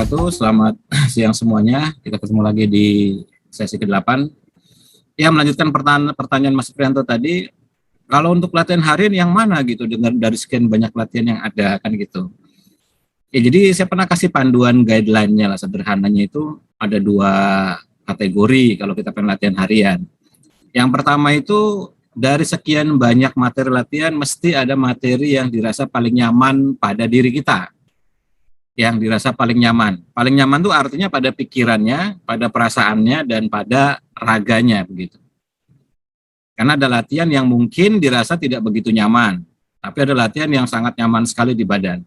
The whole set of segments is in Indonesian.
wabarakatuh. Selamat siang semuanya. Kita ketemu lagi di sesi ke-8. Ya, melanjutkan pertanyaan Mas Prianto tadi, kalau untuk latihan harian yang mana gitu dengan dari sekian banyak latihan yang ada kan gitu. Ya, jadi saya pernah kasih panduan guideline-nya lah, sederhananya itu ada 2 kategori kalau kita pengen latihan harian. Yang pertama itu dari sekian banyak materi latihan mesti ada materi yang dirasa paling nyaman pada diri kita. Yang dirasa paling nyaman. Paling nyaman itu artinya pada pikirannya, pada perasaannya, dan pada raganya begitu. Karena ada latihan yang mungkin dirasa tidak begitu nyaman, tapi ada latihan yang sangat nyaman sekali di badan.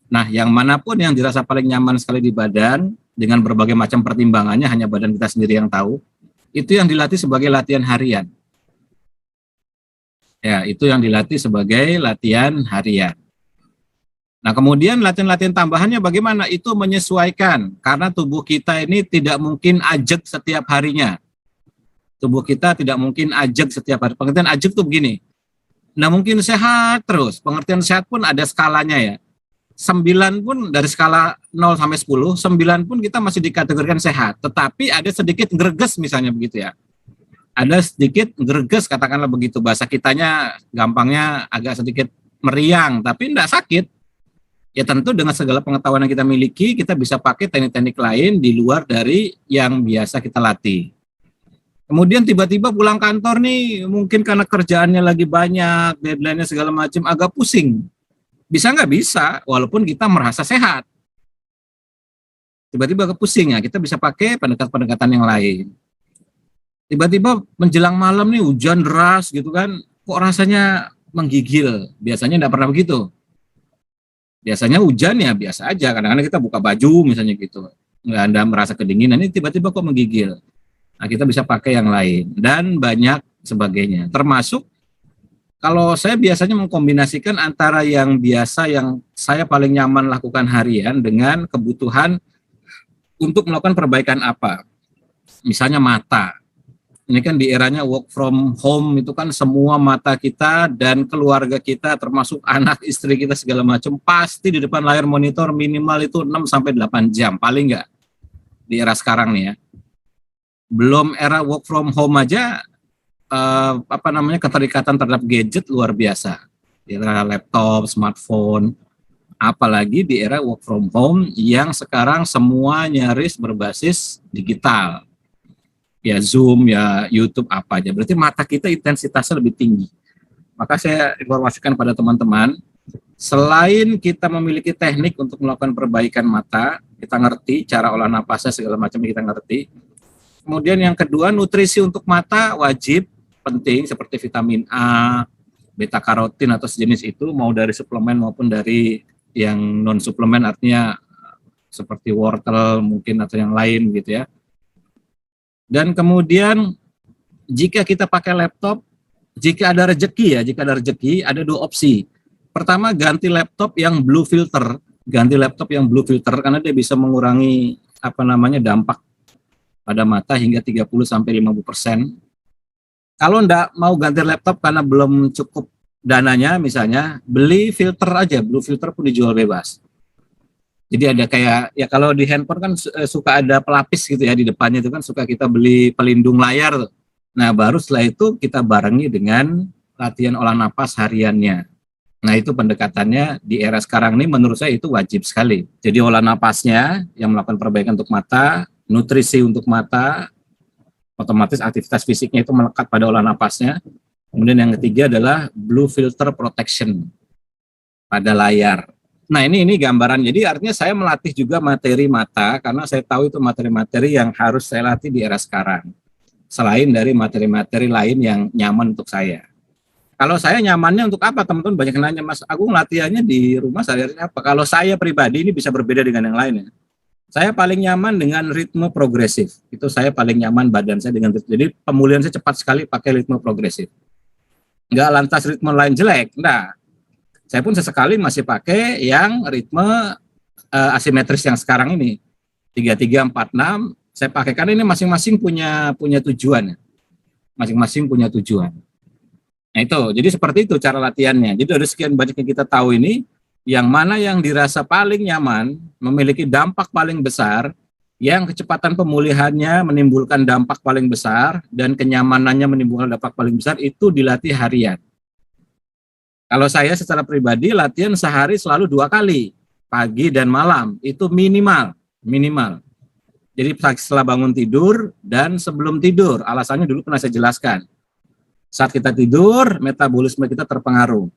Nah, yang manapun yang dirasa paling nyaman sekali di badan, dengan berbagai macam pertimbangannya, hanya badan kita sendiri yang tahu, itu yang dilatih sebagai latihan harian. Ya, itu yang dilatih sebagai latihan harian. Nah, kemudian latihan-latihan tambahannya bagaimana? Itu menyesuaikan, karena tubuh kita ini tidak mungkin ajeg setiap harinya. Tubuh kita tidak mungkin ajeg setiap hari. Pengertian ajeg itu begini, nah mungkin sehat terus. Pengertian sehat pun ada skalanya ya. 9 pun dari skala 0 sampai 10, 9 pun kita masih dikategorikan sehat. Tetapi ada sedikit greges misalnya begitu ya. Ada sedikit greges, katakanlah begitu. Bahasa kitanya gampangnya agak sedikit meriang, tapi tidak sakit. Ya tentu dengan segala pengetahuan yang kita miliki, kita bisa pakai teknik-teknik lain di luar dari yang biasa kita latih. Kemudian tiba-tiba pulang kantor nih, mungkin karena kerjaannya lagi banyak, deadline-nya segala macam, agak pusing. Bisa nggak? Bisa, walaupun kita merasa sehat. Tiba-tiba agak pusing ya, kita bisa pakai pendekatan-pendekatan yang lain. Tiba-tiba menjelang malam nih, hujan deras gitu kan, kok rasanya menggigil, biasanya nggak pernah begitu. Biasanya hujan ya biasa aja, kadang-kadang kita buka baju misalnya gitu, nggak ada merasa kedinginan, ini tiba-tiba kok menggigil. Nah, kita bisa pakai yang lain, dan banyak sebagainya. Termasuk, kalau saya biasanya mengkombinasikan antara yang biasa, yang saya paling nyaman lakukan harian, dengan kebutuhan untuk melakukan perbaikan apa. Misalnya mata. Ini kan di eranya work from home, itu kan semua mata kita dan keluarga kita, termasuk anak, istri kita, segala macam, pasti di depan layar monitor minimal itu 6-8 jam, paling enggak, di era sekarang nih ya. Belum era work from home aja, keterikatan terhadap gadget luar biasa. Di era laptop, smartphone, apalagi di era work from home yang sekarang semua nyaris berbasis digital. Ya Zoom, ya YouTube, apa aja. Berarti mata kita intensitasnya lebih tinggi. Maka saya informasikan pada teman-teman, selain kita memiliki teknik untuk melakukan perbaikan mata, kita ngerti cara olah napasnya segala macam kita ngerti. Kemudian yang kedua, nutrisi untuk mata wajib, penting, seperti vitamin A, beta karotin atau sejenis itu, mau dari suplemen maupun dari yang non suplemen, artinya seperti wortel mungkin atau yang lain gitu ya. Dan kemudian jika kita pakai laptop, jika ada rezeki ada 2 opsi. Pertama, ganti laptop yang blue filter, karena dia bisa mengurangi dampak pada mata hingga 30-50%. Kalau enggak mau ganti laptop karena belum cukup dananya, misalnya beli filter aja, blue filter pun dijual bebas. Jadi ada kayak, ya kalau di handphone kan suka ada pelapis gitu ya, di depannya itu kan suka kita beli pelindung layar. Nah, baru setelah itu kita barengi dengan latihan olah napas hariannya. Nah, itu pendekatannya di era sekarang ini menurut saya itu wajib sekali. Jadi olah napasnya yang melakukan perbaikan untuk mata, nutrisi untuk mata, otomatis aktivitas fisiknya itu melekat pada olah napasnya. Kemudian yang ketiga adalah blue filter protection pada layar. Nah, ini gambaran. Jadi artinya saya melatih juga materi mata, karena saya tahu itu materi-materi yang harus saya latih di era sekarang. Selain dari materi-materi lain yang nyaman untuk saya. Kalau saya nyamannya untuk apa? Teman-teman banyak yang nanya, Mas Agung latihannya di rumah sehari-hari apa? Kalau saya pribadi, ini bisa berbeda dengan yang lainnya. Saya paling nyaman dengan ritme progresif. Itu saya paling nyaman badan saya dengan ritme. Jadi pemulihan saya cepat sekali pakai ritme progresif. Enggak lantas ritme lain jelek, enggak. Saya pun sesekali masih pakai yang ritme asimetris yang sekarang ini, 3346. Saya pakai karena ini masing-masing punya tujuan. Masing-masing punya tujuan. Nah itu, jadi seperti itu cara latihannya. Jadi dari sekian banyak yang kita tahu ini, yang mana yang dirasa paling nyaman, memiliki dampak paling besar, yang kecepatan pemulihannya menimbulkan dampak paling besar, dan kenyamanannya menimbulkan dampak paling besar, itu dilatih harian. Kalau saya secara pribadi latihan sehari selalu 2 kali, pagi dan malam, itu minimal. Jadi setelah bangun tidur dan sebelum tidur, alasannya dulu pernah saya jelaskan. Saat kita tidur, metabolisme kita terpengaruh.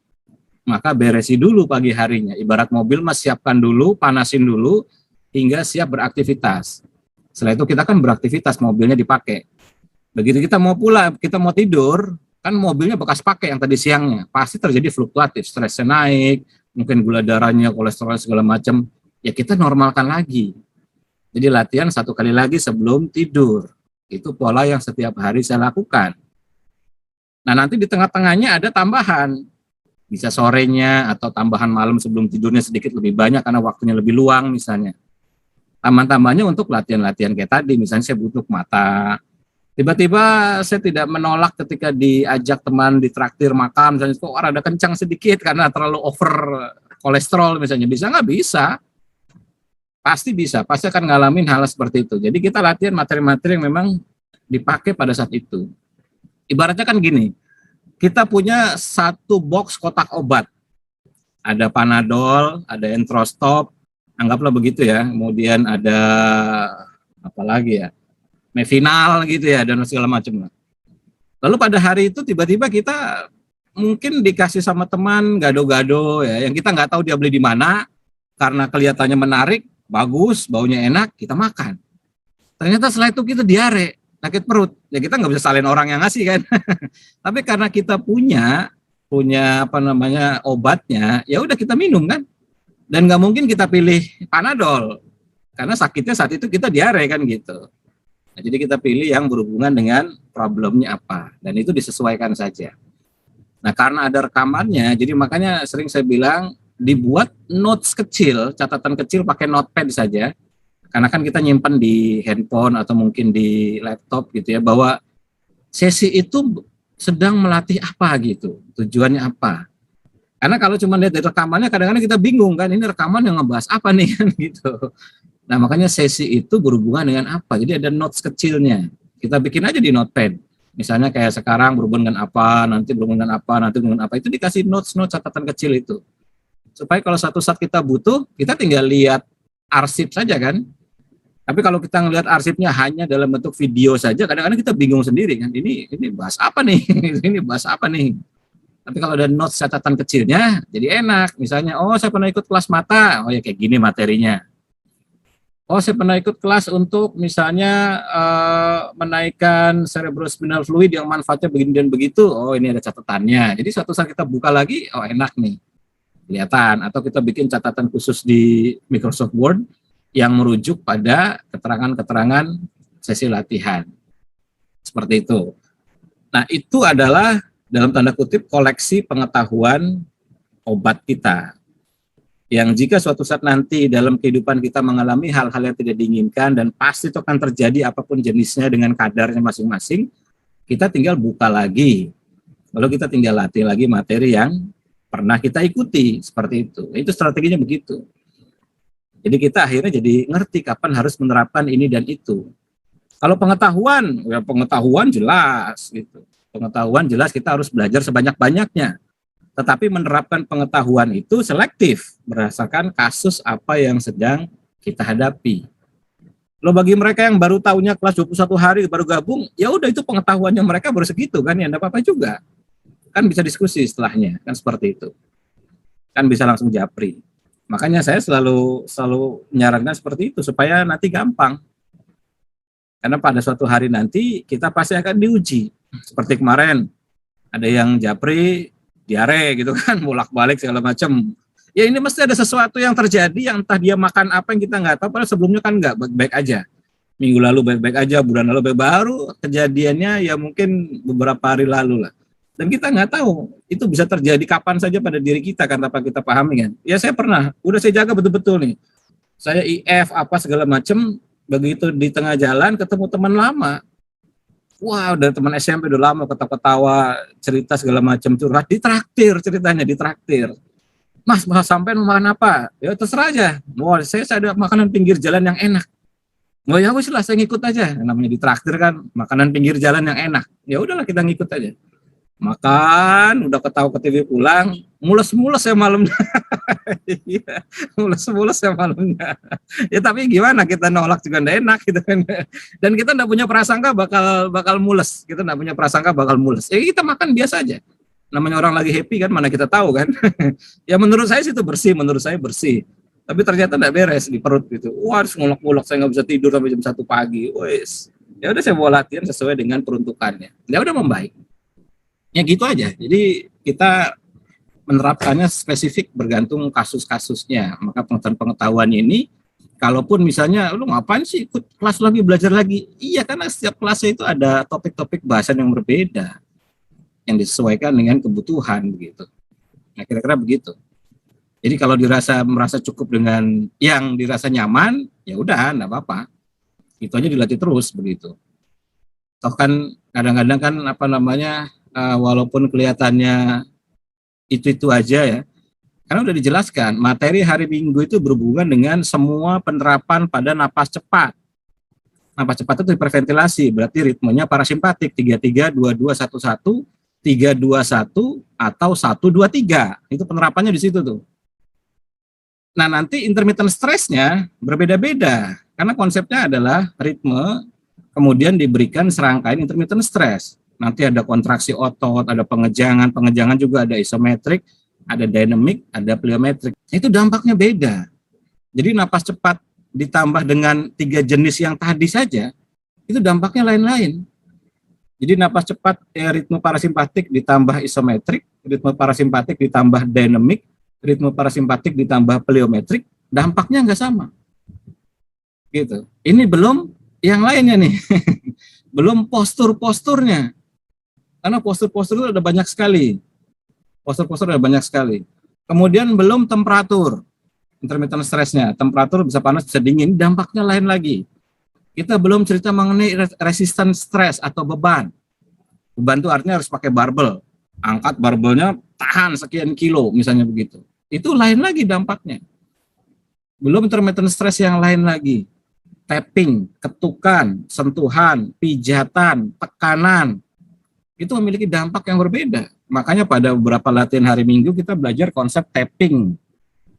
Maka beresi dulu pagi harinya. Ibarat mobil, mas siapkan dulu, panasin dulu, hingga siap beraktivitas. Setelah itu kita kan beraktivitas, mobilnya dipakai. Begitu kita mau pulang, kita mau tidur, kan mobilnya bekas pakai yang tadi siangnya. Pasti terjadi fluktuatif, stresnya naik, mungkin gula darahnya, kolesterol segala macam. Ya kita normalkan lagi. Jadi latihan 1 kali lagi sebelum tidur. Itu pola yang setiap hari saya lakukan. Nah nanti di tengah-tengahnya ada tambahan. Bisa sorenya atau tambahan malam sebelum tidurnya sedikit lebih banyak karena waktunya lebih luang misalnya. Tambah-tambahnya untuk latihan-latihan kayak tadi, misalnya saya butuh mata. Tiba-tiba saya tidak menolak ketika diajak teman ditraktir makan, misalnya kok rada kencang sedikit karena terlalu over kolesterol misalnya. Bisa nggak? Bisa. Pasti bisa, pasti akan ngalamin hal seperti itu. Jadi kita latihan materi-materi yang memang dipakai pada saat itu. Ibaratnya kan gini, kita punya 1 box kotak obat. Ada Panadol, ada Entrostop, anggaplah begitu ya. Kemudian ada apa lagi ya? Mevinal gitu ya, dan segala macam. Lalu pada hari itu tiba-tiba kita mungkin dikasih sama teman gado-gado ya, yang kita nggak tahu dia beli di mana, karena kelihatannya menarik, bagus, baunya enak, kita makan. Ternyata setelah itu kita diare, sakit perut. Ya kita nggak bisa salin orang yang ngasih kan. Tapi karena kita punya apa namanya obatnya, ya udah kita minum kan. Dan nggak mungkin kita pilih Panadol karena sakitnya saat itu kita diare kan gitu. Nah, jadi kita pilih yang berhubungan dengan problemnya apa, dan itu disesuaikan saja. Nah karena ada rekamannya, jadi makanya sering saya bilang dibuat notes kecil, catatan kecil pakai notepad saja. Karena kan kita nyimpan di handphone atau mungkin di laptop gitu ya, bahwa sesi itu sedang melatih apa gitu, tujuannya apa. Karena kalau cuma lihat dari rekamannya, kadang-kadang kita bingung kan, ini rekaman yang ngebahas apa nih kan gitu. Nah makanya sesi itu berhubungan dengan apa, jadi ada notes kecilnya, kita bikin aja di notepad. Misalnya kayak sekarang berhubungan dengan apa, nanti berhubungan dengan apa, nanti berhubungan dengan apa, itu dikasih notes catatan kecil itu. Supaya kalau satu saat kita butuh, kita tinggal lihat arsip saja kan. Tapi kalau kita ngelihat arsipnya hanya dalam bentuk video saja, kadang-kadang kita bingung sendiri kan. Ini bahas apa nih? Ini bahas apa nih? Tapi kalau ada notes catatan kecilnya, jadi enak. Misalnya, oh saya pernah ikut kelas mata, oh ya kayak gini materinya. Oh saya pernah ikut kelas untuk misalnya menaikkan cerebrospinal fluid yang manfaatnya begini dan begitu. Oh ini ada catatannya. Jadi suatu saat kita buka lagi, oh enak nih. Kelihatan. Atau kita bikin catatan khusus di Microsoft Word yang merujuk pada keterangan-keterangan sesi latihan. Seperti itu. Nah, itu adalah dalam tanda kutip koleksi pengetahuan obat kita. Yang jika suatu saat nanti dalam kehidupan kita mengalami hal-hal yang tidak diinginkan, dan pasti itu akan terjadi apapun jenisnya dengan kadarnya masing-masing, kita tinggal buka lagi. Lalu kita tinggal latih lagi materi yang pernah kita ikuti, seperti itu. Itu strateginya begitu. Jadi kita akhirnya jadi ngerti kapan harus menerapkan ini dan itu. Kalau pengetahuan, ya pengetahuan jelas gitu. Pengetahuan jelas kita harus belajar sebanyak-banyaknya. Tetapi menerapkan pengetahuan itu selektif berdasarkan kasus apa yang sedang kita hadapi. Loh bagi mereka yang baru tahunya kelas 21 hari baru gabung, ya udah itu pengetahuannya mereka baru segitu kan, ya enggak apa-apa juga. Kan bisa diskusi setelahnya, kan seperti itu. Kan bisa langsung japri. Makanya saya selalu menyarankan seperti itu supaya nanti gampang. Karena pada suatu hari nanti kita pasti akan diuji. Seperti kemarin ada yang japri diare gitu kan, bolak-balik segala macam. Ya ini mesti ada sesuatu yang terjadi yang entah dia makan apa yang kita nggak tahu, padahal sebelumnya kan nggak baik-baik aja. Minggu lalu baik-baik aja, bulan lalu baik, baru kejadiannya ya mungkin beberapa hari lalu lah. Dan kita nggak tahu itu bisa terjadi kapan saja pada diri kita kan, tanpa kita pahami kan. Ya saya pernah, udah saya jaga betul-betul nih. Saya IF apa segala macam, begitu di tengah jalan ketemu teman lama. Wah, udah teman SMP udah lama, ketawa-ketawa, cerita segala macam, curhat, ditraktir ceritanya, ditraktir. Mas, mau sampai makan apa? Ya terserah aja. Wah, saya ada makanan pinggir jalan yang enak. Oh ya wis lah, saya ngikut aja. Namanya ditraktir kan, makanan pinggir jalan yang enak. Ya udahlah, kita ngikut aja. Makan, udah ketawa ke TV pulang, mules-mules ya malamnya. Iya, mules-mules ya malamnya. Ya tapi gimana, kita nolak juga nggak enak gitu kan. Dan kita nggak punya prasangka bakal bakal mules. Kita nggak punya prasangka bakal mules. Kita makan biasa aja. Namanya orang lagi happy kan, mana kita tahu kan. Ya menurut saya sih itu bersih, menurut saya bersih. Tapi ternyata nggak beres di perut gitu. Wah, harus ngulek-ngulek, saya nggak bisa tidur sampai jam 1 pagi. Wes, ya udah saya bawa latihan sesuai dengan peruntukannya. Ya udah membaik. Ya gitu aja. Jadi kita menerapkannya spesifik bergantung kasus-kasusnya. Maka pengetahuan ini, kalaupun misalnya lu ngapain sih ikut kelas lagi, belajar lagi? Iya, karena setiap kelasnya itu ada topik-topik bahasan yang berbeda yang disesuaikan dengan kebutuhan begitu. Nah, kira-kira begitu. Jadi kalau merasa cukup dengan yang dirasa nyaman, ya udah, enggak apa-apa. Itu aja dilatih terus begitu. Toh kan kadang-kadang kan apa namanya, walaupun kelihatannya itu aja ya, karena udah dijelaskan materi hari Minggu itu berhubungan dengan semua penerapan pada napas cepat. Napas cepat itu hiperventilasi, berarti ritmenya parasimpatik 33 22 11 321 atau 123. Itu penerapannya di situ tuh. Nah, nanti intermittent stress-nya berbeda-beda karena konsepnya adalah ritme kemudian diberikan serangkaian intermittent stress. Nanti ada kontraksi otot, ada pengejangan juga ada isometrik, ada dynamic, ada pliometrik. Itu dampaknya beda. Jadi napas cepat ditambah dengan 3 jenis yang tadi saja, itu dampaknya lain-lain. Jadi napas cepat ritme parasimpatik ditambah isometrik, ritme parasimpatik ditambah dynamic, ritme parasimpatik ditambah pliometrik, dampaknya nggak sama. Gitu. Ini belum yang lainnya nih. Belum postur-posturnya. Karena postur-postur itu ada banyak sekali. Postur-postur ada banyak sekali. Kemudian belum temperatur. Intermittent stress-nya. Temperatur bisa panas, bisa dingin, dampaknya lain lagi. Kita belum cerita mengenai resistant stress atau beban. Beban itu artinya harus pakai barbel. Angkat barbelnya, tahan sekian kilo, misalnya begitu. Itu lain lagi dampaknya. Belum intermittent stress yang lain lagi. Tapping, ketukan, sentuhan, pijatan, tekanan. Itu memiliki dampak yang berbeda. Makanya pada beberapa latihan hari Minggu kita belajar konsep tapping.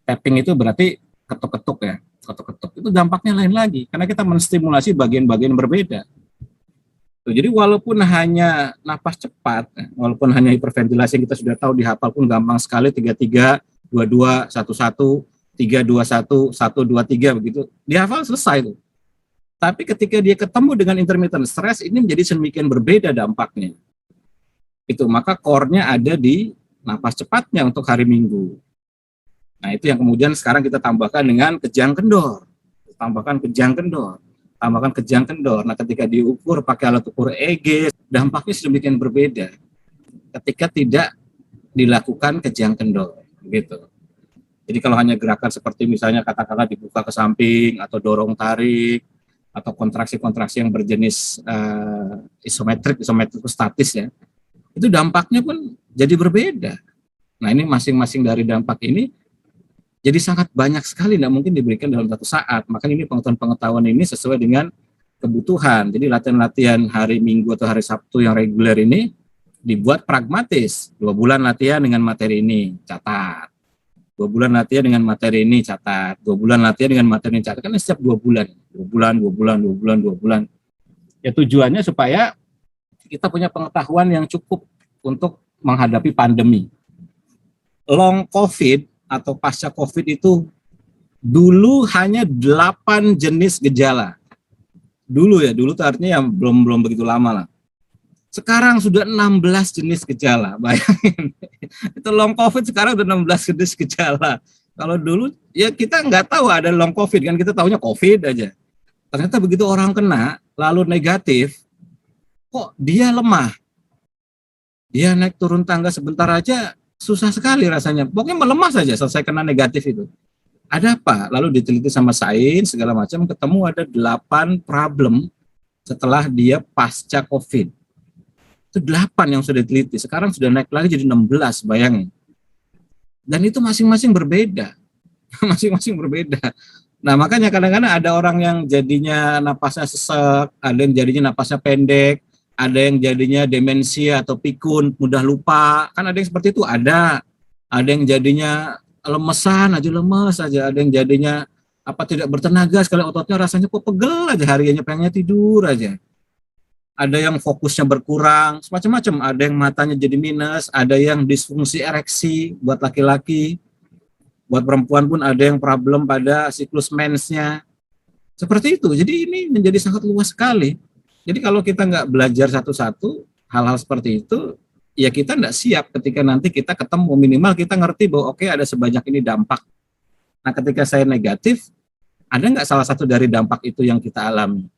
Tapping itu berarti ketuk-ketuk ya. Ketuk-ketuk itu dampaknya lain lagi. Karena kita menstimulasi bagian-bagian berbeda. Jadi walaupun hanya napas cepat, walaupun hanya hiperventilasi yang kita sudah tahu dihafal pun gampang sekali 33, 22, 11, 321, 123 begitu. Dihafal selesai itu. Tapi ketika dia ketemu dengan intermittent stress ini menjadi sedemikian berbeda dampaknya. Itu maka core-nya ada di napas cepatnya untuk hari Minggu. Nah, itu yang kemudian sekarang kita tambahkan dengan kejang kendor. Tambahkan kejang kendor. Tambahkan kejang kendor. Nah, ketika diukur pakai alat ukur EEG, dampaknya sedemikian berbeda. Ketika tidak dilakukan kejang kendor, gitu. Jadi kalau hanya gerakan seperti misalnya katakanlah dibuka ke samping atau dorong tarik atau kontraksi-kontraksi yang berjenis isometrik statis ya, itu dampaknya pun jadi berbeda. Nah, ini masing-masing dari dampak ini jadi sangat banyak sekali, tidak mungkin diberikan dalam satu saat. Makanya ini pengetahuan ini sesuai dengan kebutuhan. Jadi latihan-latihan hari Minggu atau hari Sabtu yang reguler ini dibuat pragmatis. 2 bulan latihan dengan materi ini, catat. 2 bulan latihan dengan materi ini, catat. 2 bulan latihan dengan materi ini, catat. Kan setiap 2 bulan. 2 bulan, 2 bulan, 2 bulan, 2 bulan. Ya tujuannya supaya kita punya pengetahuan yang cukup untuk menghadapi pandemi. Long COVID atau pasca COVID itu dulu hanya 8 jenis gejala. Dulu ya, dulu itu artinya yang belum begitu lama lah. Sekarang sudah 16 jenis gejala, bayangin. Itu long COVID sekarang udah 16 jenis gejala. Kalau dulu ya kita nggak tahu ada long COVID kan, kita tahunya COVID aja. Ternyata begitu orang kena, lalu negatif, kok dia lemah. Dia naik turun tangga sebentar aja susah sekali rasanya. Pokoknya melemah saja selesai kena negatif itu. Ada apa? Lalu diteliti sama sains segala macam, ketemu ada 8 problem setelah dia pasca COVID. Itu 8 yang sudah diteliti. Sekarang sudah naik lagi jadi 16, bayangin. Dan itu masing-masing berbeda. Masing-masing berbeda. Nah, makanya kadang-kadang ada orang yang jadinya napasnya sesek, ada yang jadinya napasnya pendek, ada yang jadinya demensia atau pikun, mudah lupa. Kan ada yang seperti itu, ada. Ada yang jadinya lemesan aja, lemes aja, ada yang jadinya apa tidak bertenaga sekali ototnya rasanya kok pegel aja hariannya pengennya tidur aja. Ada yang fokusnya berkurang, semacam-macam. Ada yang matanya jadi minus, ada yang disfungsi ereksi buat laki-laki, buat perempuan pun ada yang problem pada siklus mensnya. Seperti itu. Jadi ini menjadi sangat luas sekali. Jadi kalau kita nggak belajar satu-satu hal-hal seperti itu, ya kita nggak siap ketika nanti kita ketemu. Minimal kita ngerti bahwa oke, ada sebanyak ini dampak. Nah, ketika saya negatif, ada nggak salah satu dari dampak itu yang kita alami?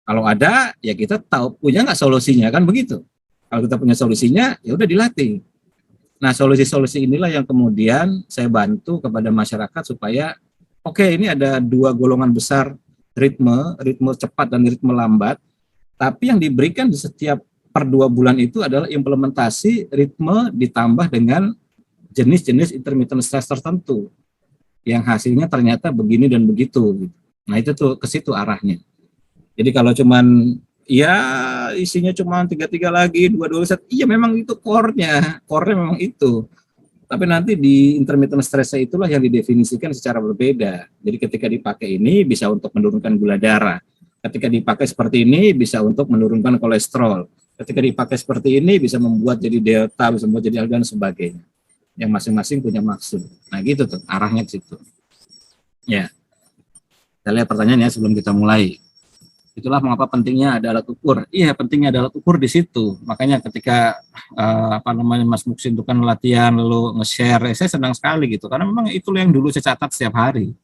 Kalau ada, ya kita tahu punya nggak solusinya, kan begitu. Kalau kita punya solusinya, ya udah dilatih. Nah, solusi-solusi inilah yang kemudian saya bantu kepada masyarakat supaya oke, ini ada dua golongan besar ritme cepat dan ritme lambat, tapi yang diberikan di setiap per 2 bulan itu adalah implementasi ritme ditambah dengan jenis-jenis intermittent stress tertentu yang hasilnya ternyata begini dan begitu. Nah, itu tuh ke situ arahnya. Jadi kalau cuman ya isinya cuma 3-3 lagi, 2-2 set, iya memang itu core-nya memang itu. Tapi nanti di intermittent stress itulah yang didefinisikan secara berbeda. Jadi ketika dipakai ini bisa untuk menurunkan gula darah. Ketika dipakai seperti ini bisa untuk menurunkan kolesterol. Ketika dipakai seperti ini bisa membuat jadi delta, bisa membuat jadi alga dan sebagainya. Yang masing-masing punya maksud. Nah gitu tuh, arahnya ke situ. Ya, kita lihat pertanyaannya sebelum kita mulai. Itulah mengapa pentingnya ada alat ukur. Iya, pentingnya ada alat ukur di situ. Makanya ketika Mas Muksin itu kan latihan lalu nge-share, saya senang sekali gitu. Karena memang itu yang dulu saya catat setiap hari.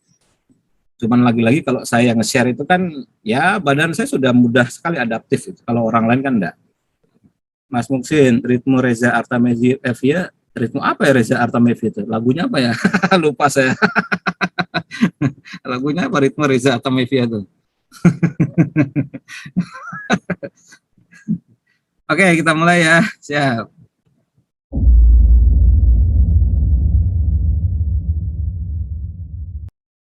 Cuman lagi-lagi kalau saya nge-share itu kan ya badan saya sudah mudah sekali adaptif gitu. Kalau orang lain kan enggak. Mas Muksin, ritme Reza Artamevia, ritme apa ya Reza Artamevia itu? Lagunya apa ya? Lupa saya. Lagunya apa ritme Reza Artamevia itu? Oke, kita mulai ya. Siap.